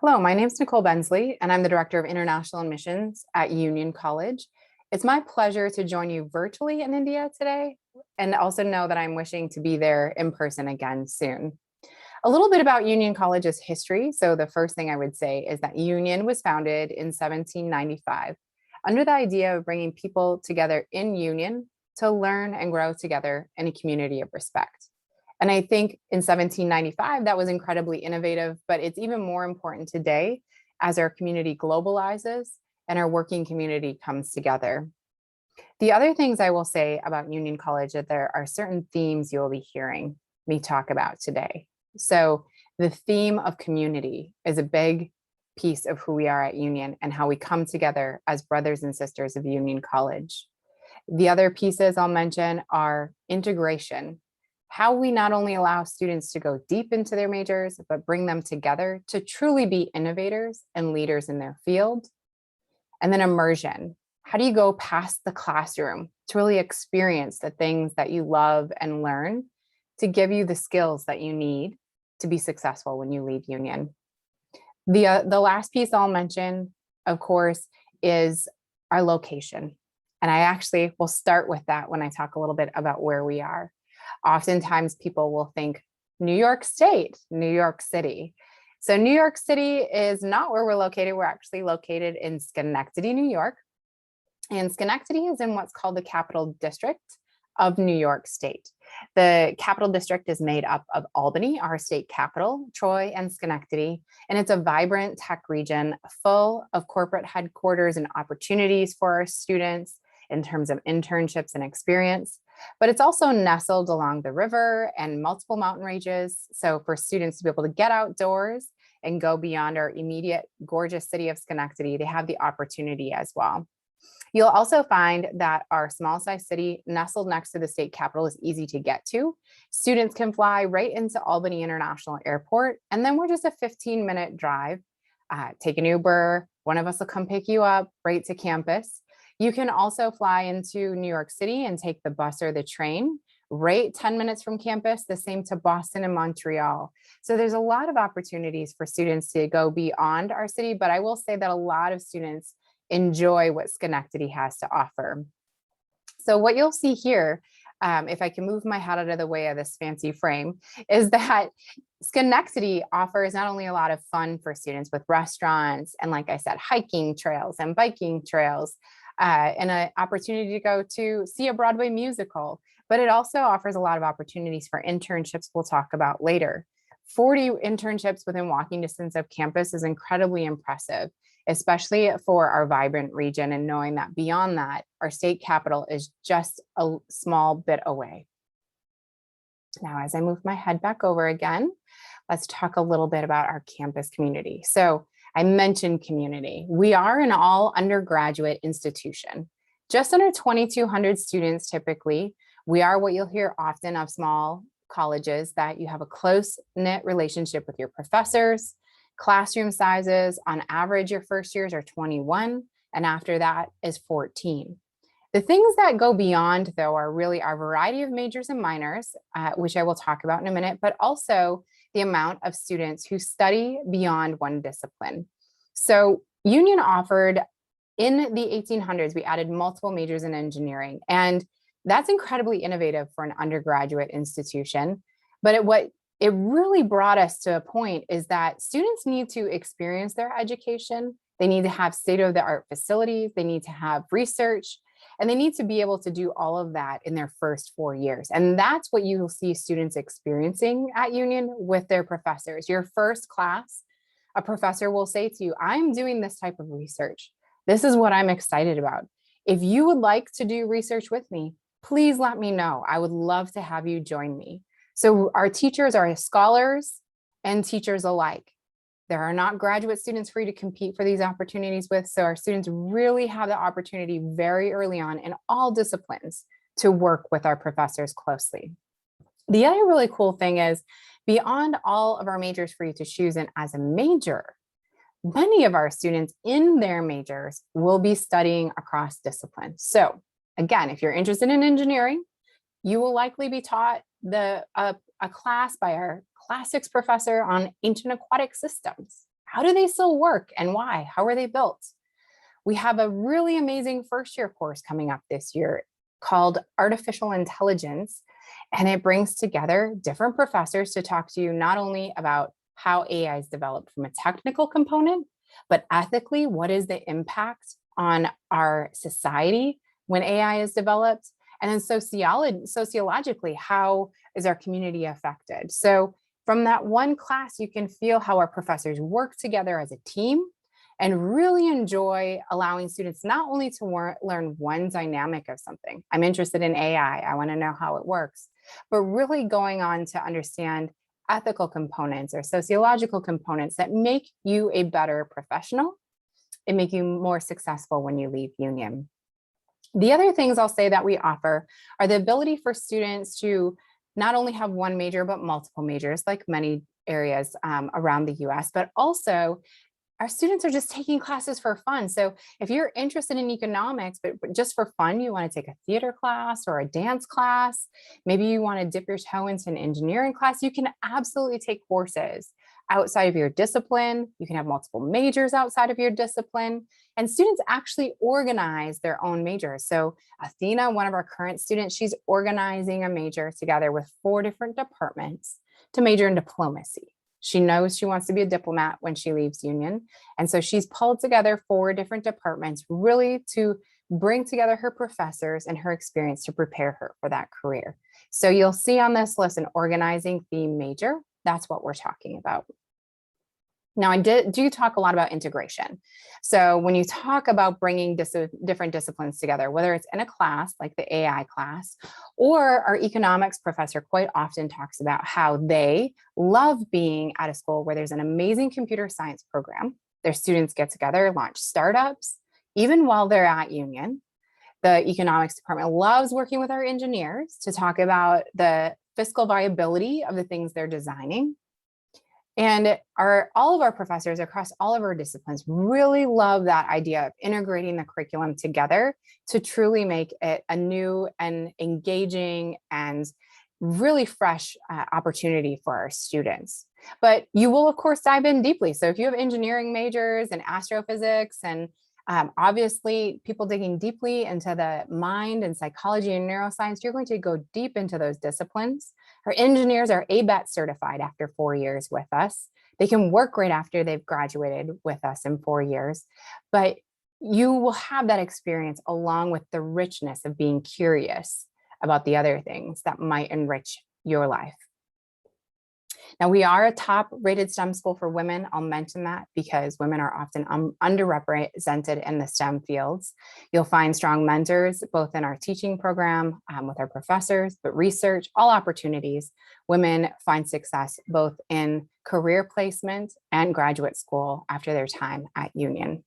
Hello, my name is Nicole Bensley, and I'm the Director of International Admissions at Union College. It's my pleasure to join you virtually in India today, and also know that I'm wishing to be there in person again soon. A little bit about Union College's history. So the first thing I would say is that Union was founded in 1795 under the idea of bringing people together in union to learn and grow together in a community of respect. And I think in 1795, that was incredibly innovative, but it's even more important today as our community globalizes and our working community comes together. The other things I will say about Union College that there are certain themes you'll be hearing me talk about today. So the theme of community is a big piece of who we are at Union and how we come together as brothers and sisters of Union College. The other pieces I'll mention are integration, how we not only allow students to go deep into their majors, but bring them together to truly be innovators and leaders in their field. And then immersion. How do you go past the classroom to really experience the things that you love and learn to give you the skills that you need to be successful when you leave Union? The last piece I'll mention, of course, is our location. And I actually will start with that when I talk a little bit about where we are. Oftentimes people will think New York State, New York City. So New York City is not where we're located. We're actually located in Schenectady, New York. And Schenectady is in what's called the Capital District of New York State. The Capital District is made up of Albany, our state capital, Troy, and Schenectady. And it's a vibrant tech region full of corporate headquarters and opportunities for our students in terms of internships and experience. But it's also nestled along the river and multiple mountain ranges. So for students to be able to get outdoors and go beyond our immediate gorgeous city of Schenectady, they have the opportunity as well. You'll also find that our small size city nestled next to the state capital is easy to get to. Students can fly right into Albany International Airport, and then we're just a 15-minute drive. Take an Uber, one of us will come pick you up right to campus. You can also fly into New York City and take the bus or the train right 10 minutes from campus, the same to Boston and Montreal. So there's a lot of opportunities for students to go beyond our city, but I will say that a lot of students enjoy what Schenectady has to offer. So what you'll see here, if I can move my head out of the way of this fancy frame, is that Schenectady offers not only a lot of fun for students with restaurants and, like I said, hiking trails and biking trails, and an opportunity to go to see a Broadway musical, but it also offers a lot of opportunities for internships we'll talk about later. 40 internships within walking distance of campus is incredibly impressive, especially for our vibrant region, and knowing that beyond that, our state capital is just a small bit away. Now, as I move my head back over again, let's talk a little bit about our campus community. So I mentioned community. We are an all undergraduate institution, just under 2,200 students typically. We are what you'll hear often of small colleges, that you have a close-knit relationship with your professors. Classroom sizes, on average, your first years are 21, and after that is 14. The things that go beyond, though, are really our variety of majors and minors, which I will talk about in a minute, but also the amount of students who study beyond one discipline. So Union offered, in the 1800s, we added multiple majors in engineering, and that's incredibly innovative for an undergraduate institution. But what it really brought us to a point is that students need to experience their education. They need to have state-of-the-art facilities. They need to have research, and they need to be able to do all of that in their first 4 years. And that's what you will see students experiencing at Union with their professors. Your first class, a professor will say to you, I'm doing this type of research. This is what I'm excited about. If you would like to do research with me, please let me know. I would love to have you join me. So our teachers are scholars and teachers alike. There are not graduate students for you to compete for these opportunities with. So our students really have the opportunity very early on in all disciplines to work with our professors closely. The other really cool thing is, beyond all of our majors for you to choose in as a major, many of our students in their majors will be studying across disciplines. So again, if you're interested in engineering, you will likely be taught a class by our classics professor on ancient aquatic systems. How do they still work and why? How are they built? We have a really amazing first year course coming up this year called Artificial Intelligence. And it brings together different professors to talk to you not only about how AI is developed from a technical component, but ethically, what is the impact on our society when AI is developed? And then sociologically, how is our community affected? So from that one class, you can feel how our professors work together as a team and really enjoy allowing students not only to learn one dynamic of something. I'm interested in AI. I want to know how it works, but really going on to understand ethical components or sociological components that make you a better professional and make you more successful when you leave Union. The other things I'll say that we offer are the ability for students to not only have one major, but multiple majors, like many areas around the US, but also our students are just taking classes for fun. So if you're interested in economics, but just for fun, you want to take a theater class or a dance class, maybe you want to dip your toe into an engineering class, you can absolutely take courses outside of your discipline. You can have multiple majors outside of your discipline. And students actually organize their own majors. So Athena, one of our current students, she's organizing a major together with 4 different departments to major in diplomacy. She knows she wants to be a diplomat when she leaves Union. And so she's pulled together 4 different departments really to bring together her professors and her experience to prepare her for that career. So you'll see on this list an organizing theme major. That's what we're talking about. Now, I do talk a lot about integration. So when you talk about bringing different disciplines together, whether it's in a class like the AI class, or our economics professor quite often talks about how they love being at a school where there's an amazing computer science program. Their students get together, launch startups, even while they're at Union. The economics department loves working with our engineers to talk about the fiscal viability of the things they're designing. And all of our professors across all of our disciplines really love that idea of integrating the curriculum together to truly make it a new and engaging and really fresh opportunity for our students. But you will, of course, dive in deeply. So if you have engineering majors and astrophysics and obviously people digging deeply into the mind and psychology and neuroscience, you're going to go deep into those disciplines. Our engineers are ABET certified after 4 years with us. They can work right after they've graduated with us in 4 years, but you will have that experience along with the richness of being curious about the other things that might enrich your life. Now, we are a top-rated STEM school for women. I'll mention that because women are often underrepresented in the STEM fields. You'll find strong mentors, both in our teaching program with our professors, but research, all opportunities. Women find success both in career placement and graduate school after their time at Union.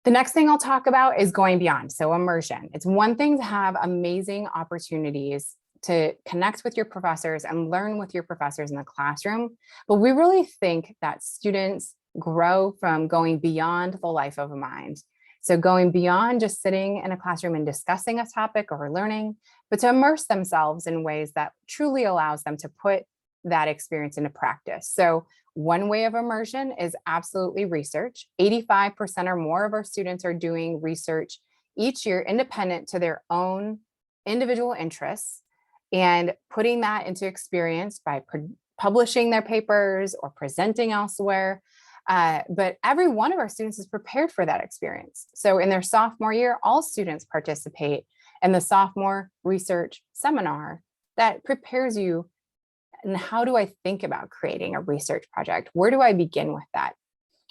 The next thing I'll talk about is going beyond, so immersion. It's one thing to have amazing opportunities to connect with your professors and learn with your professors in the classroom. But we really think that students grow from going beyond the life of a mind. So going beyond just sitting in a classroom and discussing a topic or learning, but to immerse themselves in ways that truly allows them to put that experience into practice. So one way of immersion is absolutely research. 85% or more of our students are doing research each year independent to their own individual interests, and putting that into experience by publishing their papers or presenting elsewhere. But every one of our students is prepared for that experience. So in their sophomore year, all students participate in the sophomore research seminar that prepares you. And how do I think about creating a research project? Where do I begin with that?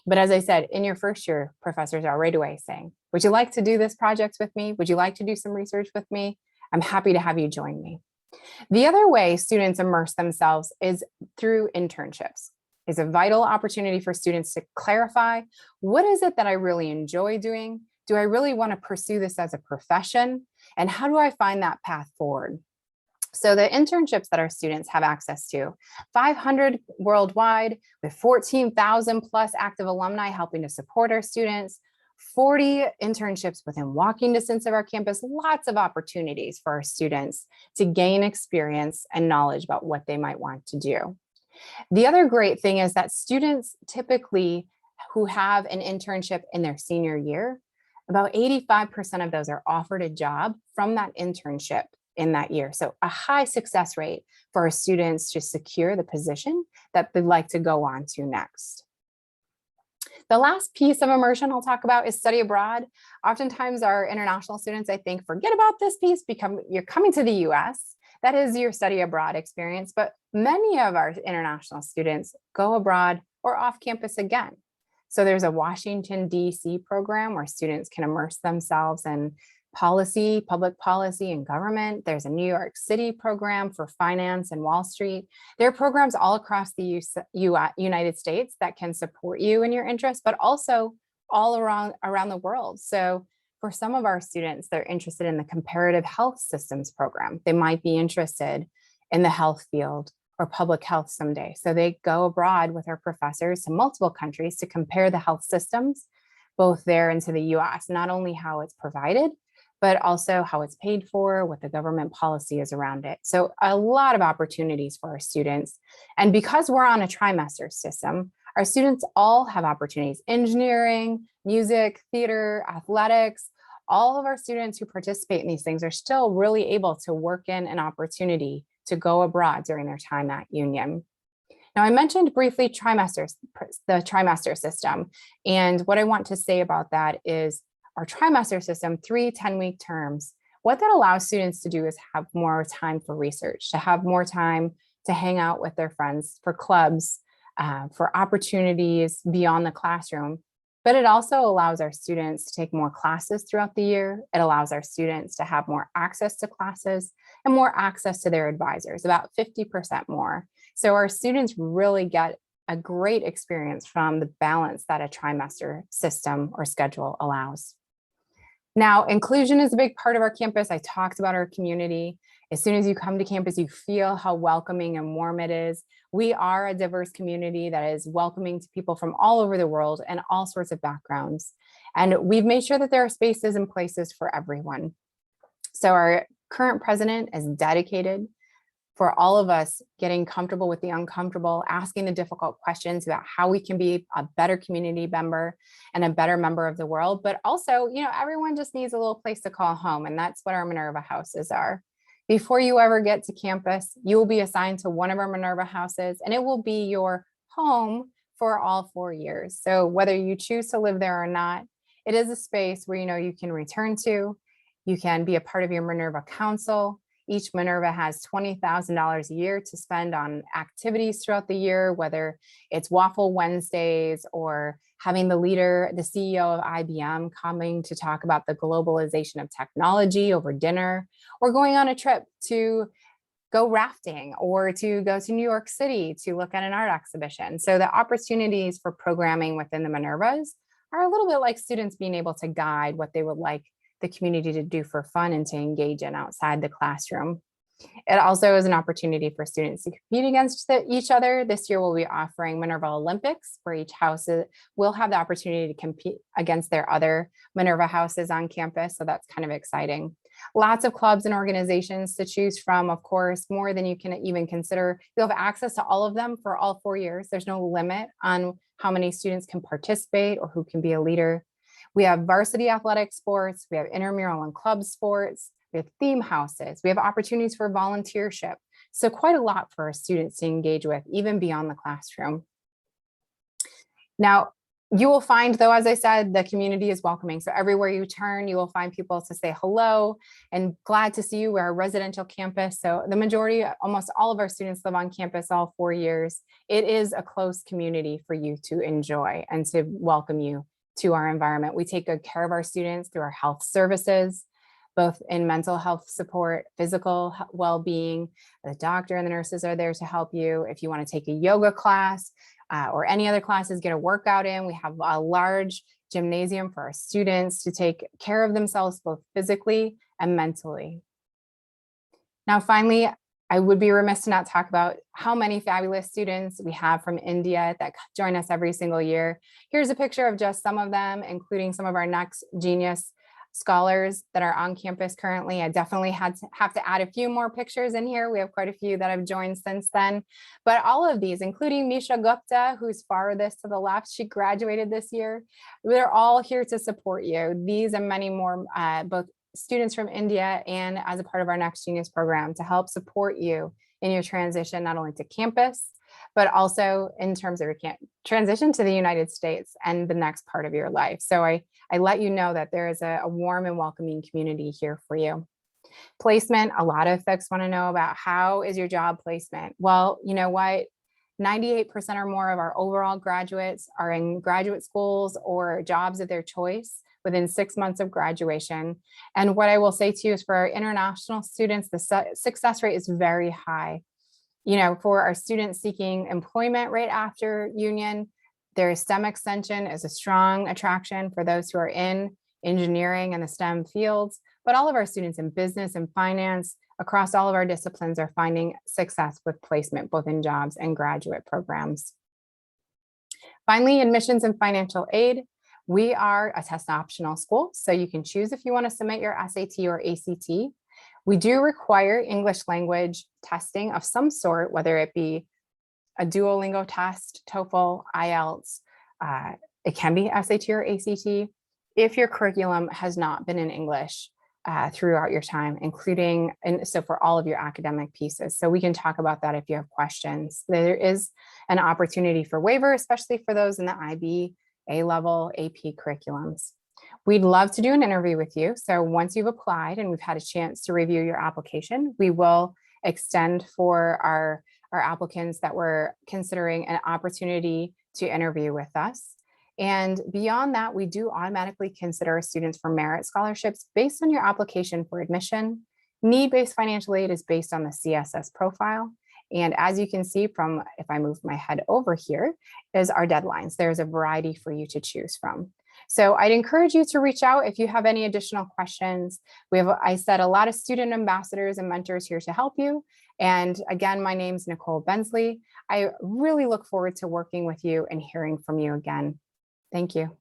But as I said, in your first year, professors are right away saying, would you like to do this project with me? Would you like to do some research with me? I'm happy to have you join me. The other way students immerse themselves is through internships. It's a vital opportunity for students to clarify, what is it that I really enjoy doing? Do I really want to pursue this as a profession? And how do I find that path forward? So the internships that our students have access to, 500 worldwide with 14,000 plus active alumni helping to support our students, 40 internships within walking distance of our campus, lots of opportunities for our students to gain experience and knowledge about what they might want to do. The other great thing is that students typically who have an internship in their senior year, about 85% of those are offered a job from that internship in that year. So a high success rate for our students to secure the position that they'd like to go on to next. The last piece of immersion I'll talk about is study abroad. Oftentimes our international students, I think, forget about this piece because you're coming to the US. That is your study abroad experience, but many of our international students go abroad or off campus again. So there's a Washington, D.C. program where students can immerse themselves in policy, public policy, and government. There's a New York City program for finance and Wall Street. There are programs all across the United States that can support you in your interests, but also all around the world. So for some of our students, they're interested in the comparative health systems program. They might be interested in the health field or public health someday. So they go abroad with our professors to multiple countries to compare the health systems, both there and to the US, not only how it's provided, but also how it's paid for, what the government policy is around it. So a lot of opportunities for our students. And because we're on a trimester system, our students all have opportunities: engineering, music, theater, athletics. All of our students who participate in these things are still really able to work in an opportunity to go abroad during their time at Union. Now, I mentioned briefly the trimester system. And what I want to say about that is our trimester system, 3 10-week terms, what that allows students to do is have more time for research, to have more time to hang out with their friends, for clubs, for opportunities beyond the classroom. But it also allows our students to take more classes throughout the year. It allows our students to have more access to classes and more access to their advisors, about 50% more. So our students really get a great experience from the balance that a trimester system or schedule allows. Now, inclusion is a big part of our campus. I talked about our community. As soon as you come to campus, you feel how welcoming and warm it is. We are a diverse community that is welcoming to people from all over the world and all sorts of backgrounds. And we've made sure that there are spaces and places for everyone. So our current president is dedicated for all of us getting comfortable with the uncomfortable, asking the difficult questions about how we can be a better community member and a better member of the world. But also, everyone just needs a little place to call home. And that's what our Minerva houses are. Before you ever get to campus, you will be assigned to one of our Minerva houses, and it will be your home for all 4 years. So whether you choose to live there or not, it is a space where you can return to. You can be a part of your Minerva Council. Each Minerva has $20,000 a year to spend on activities throughout the year, whether it's Waffle Wednesdays or having the CEO of IBM coming to talk about the globalization of technology over dinner, or going on a trip to go rafting or to go to New York City to look at an art exhibition. So the opportunities for programming within the Minervas are a little bit like students being able to guide what they would like the community to do for fun and to engage in outside the classroom. It also is an opportunity for students to compete against each other. This year, we'll be offering Minerva Olympics, where each house will have the opportunity to compete against their other Minerva houses on campus. So that's kind of exciting. Lots of clubs and organizations to choose from, of course, more than you can even consider. You'll have access to all of them for all 4 years. There's no limit on how many students can participate or who can be a leader. We have varsity athletic sports, we have intramural and club sports, we have theme houses, we have opportunities for volunteership. So quite a lot for our students to engage with, even beyond the classroom. Now, you will find, though, as I said, the community is welcoming. So everywhere you turn, you will find people to say hello and glad to see you. We're a residential campus. So the majority, almost all of our students live on campus all 4 years. It is a close community for you to enjoy and to welcome you to our environment. We take good care of our students through our health services, both in mental health support, physical well-being. The doctor and the nurses are there to help you. If you want to take a yoga class or any other classes, get a workout in, we have a large gymnasium for our students to take care of themselves, both physically and mentally. Now, finally, I would be remiss to not talk about how many fabulous students we have from India that join us every single year. Here's a picture of just some of them, including some of our next Genius scholars that are on campus currently. I definitely have to add a few more pictures in here. We have quite a few that have joined since then, but all of these, including Misha Gupta, who's farthest to the left, she graduated this year. They're all here to support you. These and many more, both students from India and as a part of our Next Genius program to help support you in your transition, not only to campus, but also in terms of your transition to the United States and the next part of your life. So I let you know that there is a warm and welcoming community here for you. Placement, a lot of folks want to know about how is your job placement? Well, you know what? 98% or more of our overall graduates are in graduate schools or jobs of their choice within 6 months of graduation. And what I will say to you is for our international students, the success rate is very high. You know, for our students seeking employment right after union, their STEM extension is a strong attraction for those who are in engineering and the STEM fields, but all of our students in business and finance across all of our disciplines are finding success with placement, both in jobs and graduate programs. Finally, admissions and financial aid. We are a test optional school, so you can choose if you want to submit your SAT or ACT. We do require English language testing of some sort, whether it be a Duolingo test, TOEFL, IELTS, it can be SAT or ACT, if your curriculum has not been in English throughout your time, including, and so for all of your academic pieces. So we can talk about that if you have questions. There is an opportunity for waiver, especially for those in the IB, A-level, AP curriculums. We'd love to do an interview with you. So once you've applied and we've had a chance to review your application, we will extend for our applicants that we're considering an opportunity to interview with us. And beyond that, we do automatically consider students for merit scholarships based on your application for admission. Need-based financial aid is based on the CSS profile. And as you can see from, if I move my head over here, is our deadlines. There's a variety for you to choose from. So I'd encourage you to reach out if you have any additional questions. We have, I said, a lot of student ambassadors and mentors here to help you. And again, my name's Nicole Bensley. I really look forward to working with you and hearing from you again. Thank you.